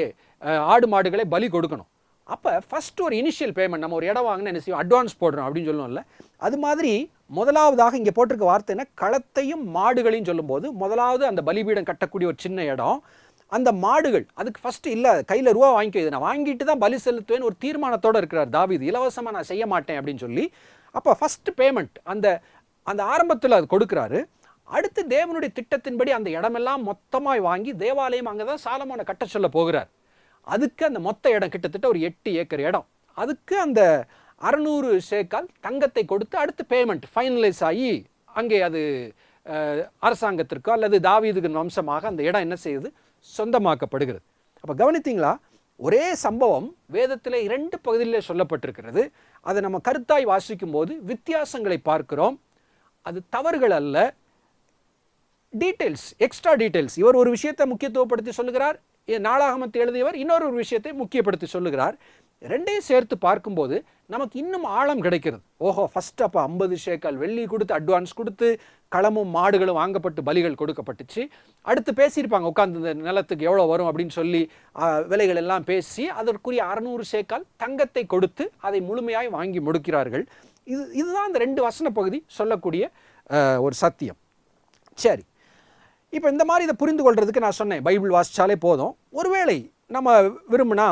[SPEAKER 1] ஆடு மாடுகளை பலி கொடுக்கணும். அப்போ ஃபஸ்ட்டு ஒரு இனிஷியல் பேமெண்ட், நம்ம ஒரு இடம் வாங்கினா என்ன செய்வோம், அட்வான்ஸ் போடுறோம் அப்படின்னு சொல்லுவோம்ல. அது மாதிரி முதலாவதாக இங்கே போட்டிருக்க வார்த்தை என்ன, களத்தையும் மாடுகளையும் சொல்லும்போது முதலாவது அந்த பலிபீடம் கட்டக்கூடிய ஒரு சின்ன இடம், அந்த மாடுகள் அதுக்கு ஃபஸ்ட்டு இல்லை, கையில் ரூபா வாங்கிக்கோ, இதை நான் வாங்கிட்டு தான் பலி செலுத்துவேன்னு ஒரு தீர்மானத்தோடு இருக்கிறார் தாவீது. இலவசமாக நான் செய்ய மாட்டேன் அப்படின்னு சொல்லி. அப்போ ஃபஸ்ட்டு பேமெண்ட் அந்த ஆரம்பத்தில் அது கொடுக்குறாரு. அடுத்து தேவனுடைய திட்டத்தின்படி அந்த இடமெல்லாம் மொத்தமாக வாங்கி தேவாலயம் அங்கே தான் சாலமோனை கட்ட சொல்ல போகிறார். அதுக்கு அந்த மொத்த இடம் கிட்டத்தட்ட ஒரு 8 ஏக்கர் இடம். அதுக்கு அந்த 600 சேக்கால் தங்கத்தை கொடுத்து அடுத்து பேமெண்ட் ஃபைனலைஸ் ஆகி அங்கே அது அரசாங்கத்திற்கோ அல்லது தாவீதுக்கு வம்சமாக அந்த இடம் என்ன செய்யுது, சொந்தமாக்கப்படுகிறது. அப்போ கவனித்தீங்களா, ஒரே சம்பவம் வேதத்தில் 2 பகுதியிலே சொல்லப்பட்டிருக்கிறது. அதை நம்ம கருத்தாய் வாசிக்கும் போது வித்தியாசங்களை பார்க்கிறோம். அது தவறுகள் அல்ல, டீட்டெயில்ஸ், எக்ஸ்ட்ரா டீட்டெயில்ஸ். இவர் ஒரு விஷயத்தை முக்கியத்துவப்படுத்தி சொல்லுகிறார், நாளாகமத்தை எழுதியவர் இன்னொரு விஷயத்தை முக்கியப்படுத்தி சொல்லுகிறார். ரெண்டையும் சேர்த்து பார்க்கும்போது நமக்கு இன்னும் ஆழம் கிடைக்கிறது. ஓஹோ, ஃபஸ்ட் அப்போ 50 சேக்கால் வெள்ளி கொடுத்து அட்வான்ஸ் கொடுத்து களமும் மாடுகளும் வாங்கப்பட்டு பலிகள் கொடுக்கப்பட்டுச்சு. அடுத்து பேசியிருப்பாங்க உட்காந்து இந்த நிலத்துக்கு எவ்வளோ வரும் அப்படின்னு சொல்லி விலைகள் எல்லாம் பேசி அதற்குரிய 600 சேக்கால் தங்கத்தை கொடுத்து அதை முழுமையாய் வாங்கி முடிக்கிறார்கள். இதுதான் இந்த 2 வசன பகுதி சொல்லக்கூடிய ஒரு சத்தியம். சரி, இப்போ இந்த மாதிரி இதை புரிந்து கொள்றதுக்கு நான் சொன்னேன், பைபிள் வாசித்தாலே போதும். ஒருவேளை நம்ம விரும்பினா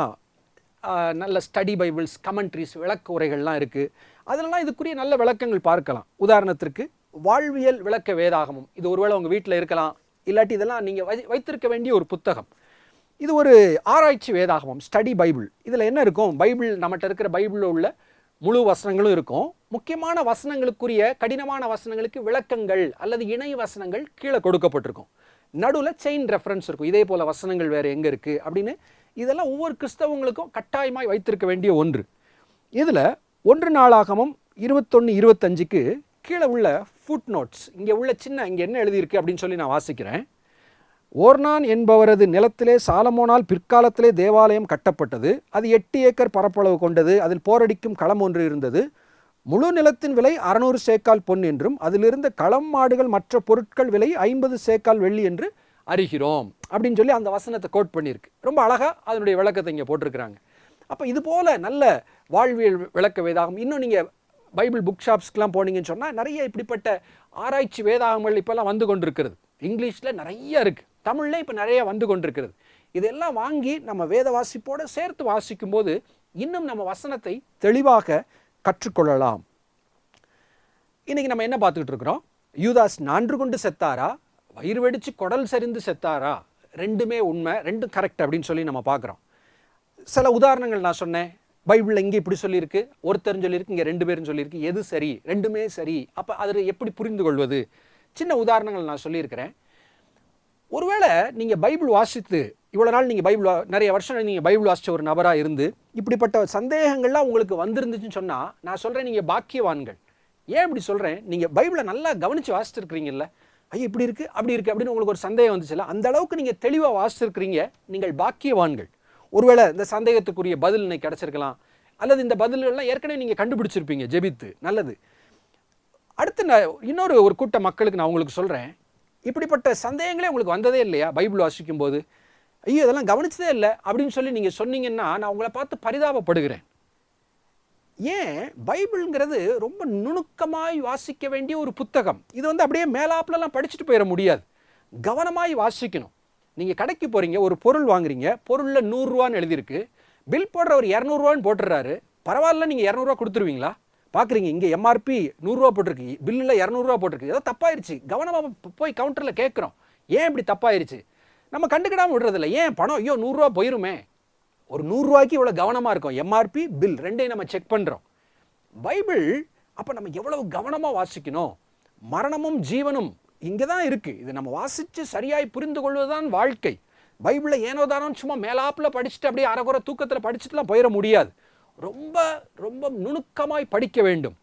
[SPEAKER 1] நல்ல ஸ்டடி பைபிள்ஸ், கமெண்ட்ரிஸ், விளக்க உரைகள்லாம் இருக்குது. அதிலலாம் இதுக்குரிய நல்ல விளக்கங்கள் பார்க்கலாம். உதாரணத்திற்கு வாழ்வியல் விளக்க வேதாகமம், இது ஒருவேளை உங்கள் வீட்டில் இருக்கலாம். இல்லாட்டி இதெல்லாம் நீங்கள் வைத்திருக்க வேண்டிய ஒரு புத்தகம். இது ஒரு ஆராய்ச்சி வேதாகமம், ஸ்டடி பைபிள். இதில் என்ன இருக்கும், பைபிள் நம்மகிட்ட இருக்கிற பைபிளில் உள்ள முழு வசனங்களும் இருக்கும். முக்கியமான வசனங்களுக்குரிய கடினமான வசனங்களுக்கு விளக்கங்கள் அல்லது இணை வசனங்கள் கீழே கொடுக்கப்பட்டிருக்கும். நடுவில் செயின் ரெஃபரன்ஸ் இருக்கும், இதே போல் வசனங்கள் வேறு எங்கே இருக்குது அப்படின்னு. இதெல்லாம் ஒவ்வொரு கிறிஸ்தவங்களுக்கும் கட்டாயமாய் வைத்திருக்க வேண்டிய ஒன்று. இதில் 1 நாளாகமம் 21-25க்கு கீழே உள்ள ஃபுட் நோட்ஸ், இங்கே உள்ள சின்ன, இங்கே என்ன எழுதியிருக்கு அப்படின்னு சொல்லி நான் வாசிக்கிறேன். ஓர்னான் என்பவரது நிலத்திலே சாலமோனால் பிற்காலத்திலே தேவாலயம் கட்டப்பட்டது. அது 8 ஏக்கர் பரப்பளவு கொண்டது. அதில் போரடிக்கும் களம் ஒன்று இருந்தது. முழு நிலத்தின் விலை 600 சேக்கால் பொன் என்றும் அதிலிருந்த களம் மாடுகள் மற்ற பொருட்கள் விலை 50 சேக்கால் வெள்ளி என்று அறிகிறோம் அப்படின்னு சொல்லி அந்த வசனத்தை கோட் பண்ணியிருக்கு. ரொம்ப அழகாக அதனுடைய விளக்கத்தை இங்கே போட்டிருக்கிறாங்க. அப்போ இது போல் நல்ல வாழ்வியல் விளக்க வேதாகம் இன்னும் நீங்கள் பைபிள் புக் ஷாப்ஸ்க்கெலாம் போனீங்கன்னு சொன்னால் நிறைய இப்படிப்பட்ட ஆராய்ச்சி வேதாகங்கள் இப்போல்லாம் வந்து கொண்டிருக்கிறது. இங்கிலீஷில் நிறைய இருக்குது, தமிழில் இப்போ நிறைய வந்து கொண்டிருக்கிறது. இதெல்லாம் வாங்கி நம்ம வேத வாசிப்போடு சேர்த்து வாசிக்கும்போது இன்னும் நம்ம வசனத்தை தெளிவாக கற்றுக்கொள்ளலாம். இன்றைக்கி நம்ம என்ன பார்த்துக்கிட்டு இருக்கிறோம்? யூதாஸ் நான்று கொண்டு செத்தாரா, வயிறு வெடித்து குடல் சரிந்து செத்தாரா? ரெண்டுமே உண்மை, ரெண்டும் கரெக்ட் அப்படின்னு சொல்லி நம்ம பார்க்குறோம். சில உதாரணங்கள் நான் சொன்னேன். பைபிளில் இங்கே இப்படி சொல்லியிருக்கு, ஒருத்தர் சொல்லியிருக்கு, இங்கே 2 பேரும் சொல்லியிருக்கு. எது சரி? ரெண்டுமே சரி. அப்போ அதில் எப்படி புரிந்து கொள்வது? சின்ன உதாரணங்கள் நான் சொல்லியிருக்கிறேன். ஒருவேளை நீங்கள் பைபிள் வாசித்து இவ்வளோ நாள் நீங்கள் நிறைய வருஷம் நீங்கள் பைபிள் வாசித்த ஒரு நபராக இருந்து இப்படிப்பட்ட சந்தேகங்கள்லாம் உங்களுக்கு வந்துருந்துச்சுன்னு சொன்னால் நான் சொல்கிறேன், நீங்கள் பாக்கியவான்கள். ஏன் இப்படி சொல்கிறேன்? நீங்கள் பைபிளை நல்லா கவனித்து வாசித்துருக்கிறீங்கல்ல. ஐயோ இப்படி இருக்குது அப்படி இருக்குது அப்படின்னு உங்களுக்கு ஒரு சந்தேகம் வந்துச்சுல்ல, அந்த அளவுக்கு நீங்கள் தெளிவாக வாசித்துருக்கிறீங்க, நீங்கள் பாக்கியவான்கள். ஒருவேளை இந்த சந்தேகத்துக்குரிய பதில் இன்னைக்கு கிடச்சிருக்கலாம், அல்லது இந்த பதில்கள்லாம் ஏற்கனவே நீங்கள் கண்டுபிடிச்சிருப்பீங்க ஜெபித்து. நல்லது. அடுத்து இன்னொரு கூட்ட மக்களுக்கு நான் உங்களுக்கு சொல்கிறேன், இப்படிப்பட்ட சந்தேகங்களே உங்களுக்கு வந்ததே இல்லையா பைபிள் வாசிக்கும் போது? ஐயோ இதெல்லாம் கவனிச்சதே இல்லை அப்படின்னு சொல்லி நீங்கள் சொன்னீங்கன்னா நான் உங்களை பார்த்து பரிதாபப்படுகிறேன். ஏன்? பைபிள்ங்கிறது ரொம்ப நுணுக்கமாய் வாசிக்க வேண்டிய ஒரு புத்தகம். இது அப்படியே மேலாப்புலலாம் படிச்சுட்டு போயிட முடியாது, கவனமாய் வாசிக்கணும். நீங்கள் கடைக்கு போகிறீங்க, ஒரு பொருள் வாங்குறீங்க, பொருளில் 100 ரூபான்னு எழுதியிருக்கு, பில் போடுற ஒரு 200 ரூபான்னு போட்டுறாரு. பரவாயில்ல, நீங்கள் 200 ரூபா கொடுத்துருவீங்களா? பார்க்குறீங்க இங்கே எம்ஆர்பி 100 ரூபா போட்டிருக்கு, பில்லில் 200 ரூபா போட்டிருக்கு, ஏதோ தப்பாயிருச்சு. கவனமாக போய் கவுண்டரில் கேட்குறோம், ஏன் இப்படி தப்பாயிருச்சு? நம்ம கண்டுக்கிடாமல் விடுறதில்ல. ஏன்? பணம் ஐயோ 100 ரூபா போயிருமே. ஒரு 100 ரூபாய்க்கு இவ்வளோ கவனமாக இருக்கும். எம்ஆர்பி பில் ரெண்டையும் நம்ம செக் பண்ணுறோம். பைபிள் அப்போ நம்ம எவ்வளவு கவனமாக வாசிக்கணும். மரணமும் ஜீவனும் இங்கே தான் இருக்குது. இது நம்ம வாசித்து சரியாய் புரிந்து கொள்வதுதான் வாழ்க்கை. பைபிளில் ஏனோதானோ சும்மா மேலாப்பில் படிச்சுட்டு அப்படியே அரைகுறை தூக்கத்தில் படிச்சுட்டுலாம் போயிட முடியாது. ரொம்ப ரொம்ப நுணுக்கமாய் படிக்க வேண்டும்.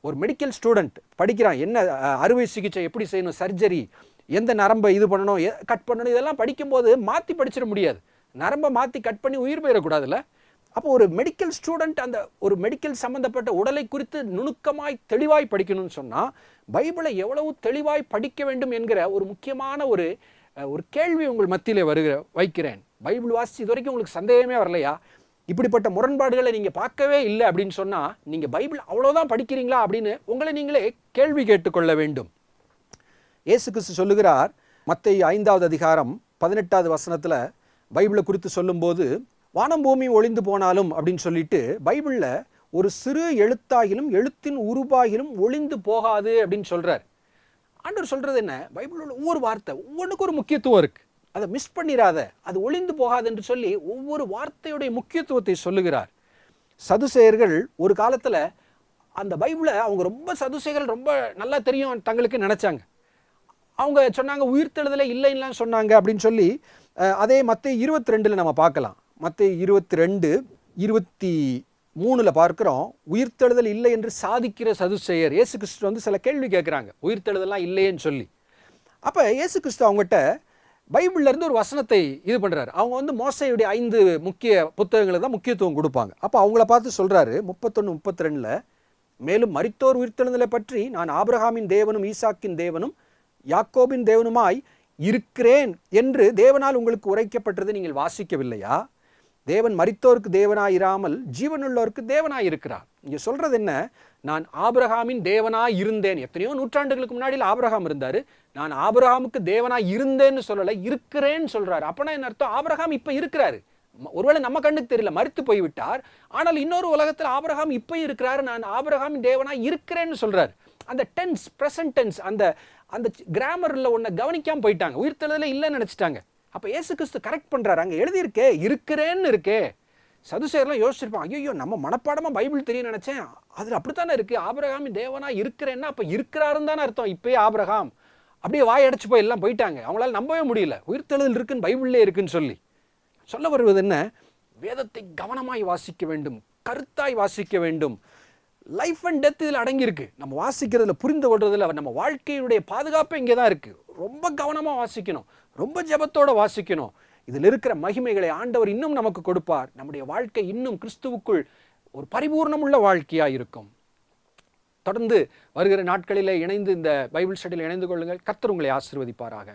[SPEAKER 1] ஒரு மெடிக்கல் ஸ்டூடெண்ட் படிக்கிறான், என்ன அறுவை சிகிச்சை எப்படி செய்யணும், சர்ஜரி, எந்த நரம்பை இது பண்ணணும், கட் பண்ணணும், இதெல்லாம் படிக்கும்போது மாற்றி படிச்சிட முடியாது. நரம்பை மாற்றி கட் பண்ணி உயிர் போயிடக்கூடாதுல்ல. அப்போ ஒரு மெடிக்கல் ஸ்டூடெண்ட் அந்த ஒரு மெடிக்கல் சம்மந்தப்பட்ட உடலை குறித்து நுணுக்கமாய் தெளிவாய் படிக்கணும்னு சொன்னால் பைபிளை எவ்வளவு தெளிவாய் படிக்க வேண்டும் என்கிற ஒரு முக்கியமான ஒரு கேள்வி உங்கள் மத்தியிலே வைக்கிறேன். பைபிள் வாசித்து இது வரைக்கும் உங்களுக்கு சந்தேகமே வரலையா? இப்படிப்பட்ட முரண்பாடுகளை நீங்கள் பார்க்கவே இல்லை அப்படின்னு சொன்னால் நீங்கள் பைபிள் அவ்வளோதான் படிக்கிறீங்களா அப்படின்னு உங்களை நீங்களே கேள்வி கேட்டுக்கொள்ள வேண்டும். இயேசு கிறிஸ்து சொல்லுகிறார், மத்தேயு 5வது அதிகாரம் 18வது வசனத்தில் பைபிளை குறித்து சொல்லும்போது, வானம் பூமி ஒளிந்து போனாலும் அப்படின்னு சொல்லிட்டு பைபிளில் ஒரு சிறு எழுத்தாகிலும் எழுத்தின் உருவாகிலும் ஒளிந்து போகாது அப்படின்னு சொல்கிறார். ஆண்டவர் சொல்கிறது என்ன? பைபிளில் ஒவ்வொரு வார்த்தை ஒவ்வொன்றுக்கு ஒரு முக்கியத்துவம் இருக்குது, அதை மிஸ் பண்ணிடாத, அது ஒளிந்து போகாது என்று சொல்லி ஒவ்வொரு வார்த்தையுடைய முக்கியத்துவத்தை சொல்லுகிறார். சதுசேயர்கள் ஒரு காலத்தில் அந்த பைபிளை அவங்க ரொம்ப சதுசேயர்கள் ரொம்ப நல்லா தெரியும் தங்களுக்கு நினச்சாங்க. அவங்க சொன்னாங்க உயிர்த்தெழுதலே இல்லைன்னு சொன்னாங்க அப்படின்னு சொல்லி அதே மத்தேயு 22 நம்ம பார்க்கலாம். மத்தேயு 22:23 பார்க்குறோம், உயிர்த்தெழுதல் இல்லை என்று சாதிக்கிற சதுசேயர் இயேசு கிறிஸ்து சில கேள்வி கேட்குறாங்க, உயிர்த்தெழுதலாம் இல்லையேன்னு சொல்லி. அப்போ இயேசு கிறிஸ்து அவங்ககிட்ட பைபிள்லேருந்து ஒரு வசனத்தை இது பண்ணுறாரு. அவங்க மோசேயுடைய 5 முக்கிய புத்தகங்களுக்கு தான் முக்கியத்துவம் கொடுப்பாங்க. அப்போ அவங்கள பார்த்து சொல்கிறாரு 31-32, மேலும் மரித்தோர் உயிர்த்தெழுதலை பற்றி நான் ஆபிரகாமின் தேவனும் ஈசாக்கின் தேவனும் யாக்கோபின் தேவனுமாய் இருக்கிறேன் என்று தேவனால் உங்களுக்கு உரைக்கப்பட்டது நீங்கள் வாசிக்கவில்லையா? தேவன் மரித்தோருக்கு தேவனாயிராமல் ஜீவனுள்ளோருக்கு தேவனாய் இருக்கிறார். இங்கே சொல்கிறது என்ன? நான் ஆபிரகாமின் தேவனாய் இருந்தேன். எத்தனையோ நூற்றாண்டுகளுக்கு முன்னாடி ஆபிரகாம் இருந்தார். நான் ஆபிரகாமுக்கு தேவனாய் இருந்தேன்னு சொல்லலை, இருக்கிறேன்னு சொல்கிறார். அப்போனா என்ன அர்த்தம்? ஆபிரகாம் இப்போ இருக்கிறாரு. ஒருவேளை நம்ம கண்ணுக்கு தெரியல, மரித்து போய்விட்டார். ஆனால் இன்னொரு உலகத்தில் ஆபிரகாம் இப்போ இருக்கிறாரு. நான் ஆபிரகாமின் தேவனாய் இருக்கிறேன்னு சொல்கிறார். அந்த டென்ஸ், ப்ரெசன்ட் டென்ஸ், அந்த கிராமரில் ஒன்றை கவனிக்காமல் போயிட்டாங்க, உயிர்த்தெழுதலே இல்லைன்னு நினச்சிட்டாங்க. அப்போ இயேசு கிறிஸ்து கரெக்ட் பண்ணுறாரு, அங்கே எழுதியிருக்கே இருக்கிறேன்னு இருக்கே. சதுசேயர்லாம் யோசிச்சிருப்பான், ஐயோ நம்ம மனப்பாடமாக பைபிள் தெரியும் நினச்சேன், அதில் அப்படித்தானே இருக்குது, ஆபிரகாமின் தேவனா இருக்கிறேன்னா அப்போ இருக்கிறாருன்னு தானே அர்த்தம். இப்போயே ஆபிரகாம் அப்படியே வாய் அடைச்சு போய் எல்லாம் போயிட்டாங்க, அவங்களால நம்பவே முடியல, உயிர்த்தெழுதல் இருக்குன்னு பைபிள்லே இருக்குன்னு சொல்ல வருவது என்ன? வேதத்தை கவனமாய் வாசிக்க வேண்டும், கருத்தாய் வாசிக்க வேண்டும். லைஃப் அண்ட் டெத் இதில் அடங்கியிருக்கு. நம்ம வாசிக்கிறதுல புரிந்து கொள்றதுல நம்ம வாழ்க்கையுடைய பாதுகாப்பு இங்கே தான் இருக்குது. ரொம்ப கவனமாக வாசிக்கணும், ரொம்ப ஜெபத்தோடு வாசிக்கணும். இதில் இருக்கிற மகிமைகளை ஆண்டவர் இன்னும் நமக்கு கொடுப்பார். நம்முடைய வாழ்க்கை இன்னும் கிறிஸ்துவுக்குள் ஒரு பரிபூர்ணமுள்ள வாழ்க்கையாக இருக்கும். தொடர்ந்து வருகிற நாட்களில் இணைந்து இந்த பைபிள் ஸ்டடியில் இணைந்து கொள்ளுங்கள். கர்த்தர் உங்களை ஆசீர்வதிப்பாராக.